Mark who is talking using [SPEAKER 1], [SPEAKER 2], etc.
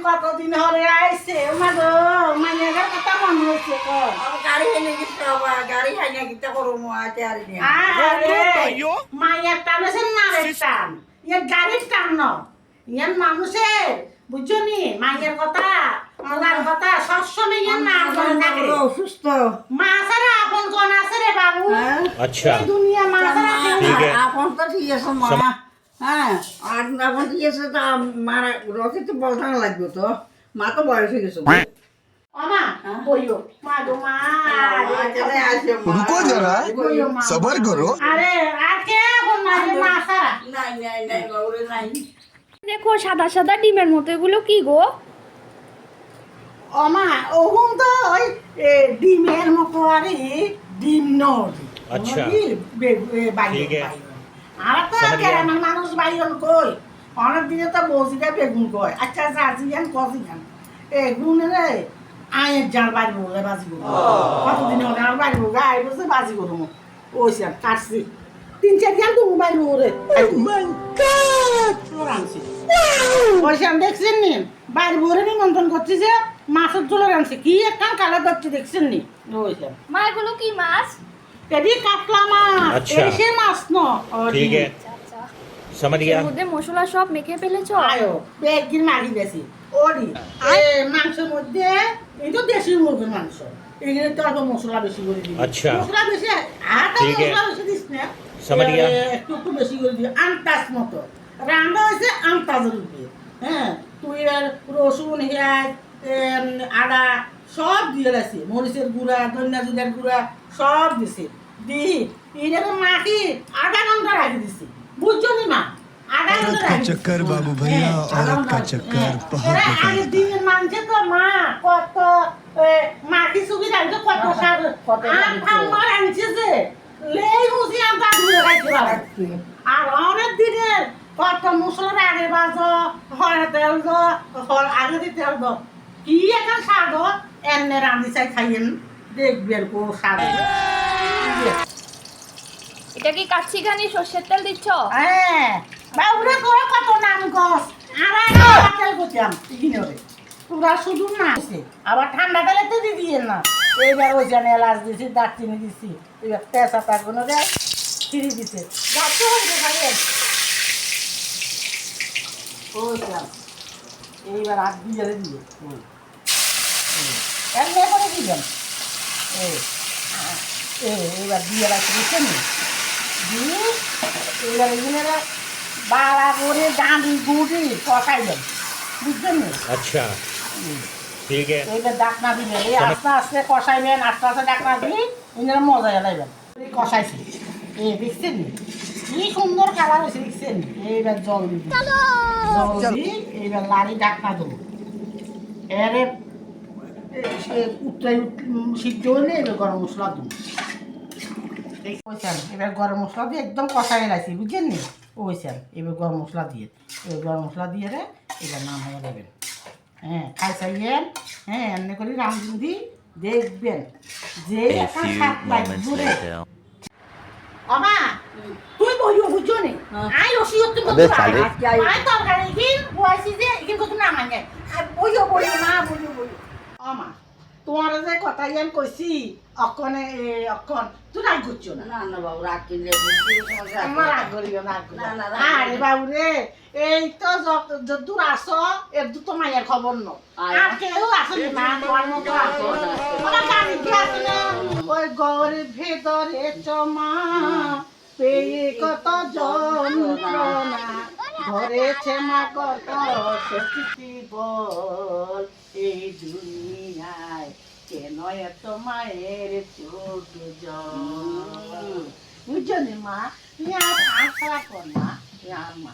[SPEAKER 1] কতদিন হলে আইছে মা গো মাইয়ার কথা মনে হচ্ছে
[SPEAKER 2] গাড়ি এনে গেছে বাবা গাড়ি হাইনা গিতা করো আতে আর নি
[SPEAKER 1] মাইয়ার টান আছে না রে টান ইয়ার গাড়ির টান ন ইয়ার মানুষের বুঝছো নি মাইয়ার কথা মোরার কথা সবসময় ইয়ার না মনে থাকে
[SPEAKER 2] অসুস্থ
[SPEAKER 1] মা সারা আপন কোন আছে রে বাবু
[SPEAKER 3] अच्छा
[SPEAKER 1] এই দুনিয়া মা সারা
[SPEAKER 3] ঠিক আছে।
[SPEAKER 2] আপন তো ঠিক আছে মা হ্যাঁ আর আপন ঠিক আছে তা মারা রকে তো বলতে লাগবে তো মা তো বয়স হয়ে গেছে
[SPEAKER 1] ওমা বইও মা গো মা
[SPEAKER 4] रुको जरा सबर करो
[SPEAKER 1] আরে আর কে কোন মা সারা
[SPEAKER 2] নাই নাই নাই ওরে নাই
[SPEAKER 5] দেখো সাদা সাদা ডিমের মতো এগুলো কি গো?
[SPEAKER 1] ওমা ওহুম তো ওই ডিমের মতো আরে ডিম নয়
[SPEAKER 3] আচ্ছা। ঠিক আছে।
[SPEAKER 1] আর তো
[SPEAKER 3] समझ गया।
[SPEAKER 1] গ্রামের মানুষ বাইরন কই অনেক দিনে তো বসিটা বেগুন কয় আচ্ছা জাজিয়ান কজিয়ান গুণ রে আয়ের জাল বাড়ি বলে বাজি করবো কতদিন হলে আর বাড়ি বলবো আই বসে বাজি করবো ওইসা কাটছি 3-4 দিন তো মোবাইল ওরে ওইসা দেখছেন নি বাড়ি ভরে নিমন্ত্রণ করছি যে মাছের ঝোল রাঁধছে কি একটা কালার ধরছে দেখছেন নি ওইসা
[SPEAKER 5] মা এগুলো কি মাছ?
[SPEAKER 1] এদি কাতলা মাছ
[SPEAKER 3] আচ্ছা।
[SPEAKER 1] এসে মাছ ন
[SPEAKER 3] ठीक है
[SPEAKER 5] আচ্ছা
[SPEAKER 3] समझ
[SPEAKER 5] এর
[SPEAKER 3] गया
[SPEAKER 5] মধ্যে মশলা সব মেখে ফেলেছো?
[SPEAKER 1] আয়ো বেগিন মারি বেশি ওরি মাংসের মধ্যে এই তো দেশি মুরগির মাংস এখানে তো অল্প মশলা বেশি করে দিবি
[SPEAKER 3] আচ্ছা।
[SPEAKER 1] মশলা বেশি আর তো
[SPEAKER 3] ঠিক আছে।
[SPEAKER 1] মশলা বেশি দিস না
[SPEAKER 3] समझ गया।
[SPEAKER 1] একটু একটু বেশি করে দিবি আন্তাজ মতো রান্না হয়েছে আন্তাজের উপরে হ্যাঁ তুই আর রসুন পেঁয়াজ আদা সব দিয়ে রাখছি মরিচের গুঁড়া ধনিয়া জিরার গুঁড়া সব দিছি দি এটাকে মাখি আধা ঘন্টা রাখি দিছি বুঝছো নি মা আধা
[SPEAKER 4] औरत
[SPEAKER 1] ঘন্টা
[SPEAKER 4] का
[SPEAKER 1] রাখি
[SPEAKER 4] चक्कर
[SPEAKER 1] দিছি।
[SPEAKER 4] बाबू भैया
[SPEAKER 1] হ্যাঁ,
[SPEAKER 4] औरत का
[SPEAKER 1] আধা
[SPEAKER 4] चक्कर
[SPEAKER 1] ঘন্টা।
[SPEAKER 4] बहुत
[SPEAKER 1] এরা
[SPEAKER 4] निकलता
[SPEAKER 1] আগের
[SPEAKER 4] है
[SPEAKER 1] দিনের মানছে তো মা কত মাখি সুখি রাখছে কত সার
[SPEAKER 2] কত
[SPEAKER 1] আর ফার্মার আনছে যে লেই মুসি আমরা ধুয়ে খাইতে পারছি আর অনেক দিনের কত মশলার আগে বাজো হয় তেল দো আগে দিয়ে তেল দো কি একটা স্বাদ এনে রান্ধি চাই খাইয়েন দেখবেন কো স্বাদ
[SPEAKER 5] এটা কি কাচ্চি ঘানি সর্ষের তেল দিচ্ছ?
[SPEAKER 1] হ্যাঁ বাবুরে তোরা কত নাম কস আর তেল করতাম কিনে তোরা শুধু না আবার ঠান্ডা তেলে তো দিয়ে দিয়ে না এইবার ওই জানে এলাচ দিছি দারচিনি দিছি এবার তেজপাতা কোনো দেয় ছিঁড়ি দিছে যাচ্ছে হইবে খাইয়ে ওইটাম এইবার হাত দিয়ে দিয়ে এমনি করে দিবেন এইবার দিয়ে রাখছি বুঝছেন দিয়ে এইবার এগুলো বালা করে ডাঁড়ি গুঁড়ি কষাইবেন বুঝছেন না
[SPEAKER 3] अच्छा ठीक है
[SPEAKER 1] এইবার ডাকনা দিবেন এই আস্তে আস্তে কষাইবেন আস্তে আস্তে ডাকনা দিই এনারা মজা এলাইবেন কষাইছি দেখছেন নি কি সুন্দর কালার হয়েছে দেখছেন এইবার জল দিবি জল দিই এইবার লাড়ি ডাকনা দেবো এরে উত্তরাই সিদ্ধ হলে এবার গরম মশলা দেবো ওইসান এবার গরম মশলা দিয়ে একদম কষাই লাইছি বুঝছেন নি ওইসান এবার গরম মশলা দিয়ে এবার গরম মশলা দিয়ে রে এবার নাম হয়ে দেবেন হ্যাঁ খাই চাইয়েন হ্যাঁ এমনি করে রামদি দেখবেন যে একটা স্বাদ লাগবে আমা তুই বইও বুঝছো নি আই রসিও তুই বলতে আই তরকারি কিন বয়সি যে কিন কত না মানে বইও বইও না বইও বইও আমা তোমার যে কথা ইয়ান কইছি অকনে অকন তুই রাগ করছো না
[SPEAKER 2] না না বাবু রাগ কিনলে
[SPEAKER 1] আমার রাগ করিও না
[SPEAKER 2] না, না, রাগ
[SPEAKER 1] আরে
[SPEAKER 2] করিও না।
[SPEAKER 1] বাবু রে এই তো যদূর আসো এর তো মায়ের খবর ন আর কেউ আসে না তোমার মতো আসো আমার গাড়ি কি আসে না ওই গরিব ভেতরে চমা পেয়ে কত যন্ত্রণা ধরেছে মা কত সত্যি বল এই দুনিয়ায় কেন এত মায়ের চোখ জল বুঝছো নি মা তুমি আর আশা কর না আর মা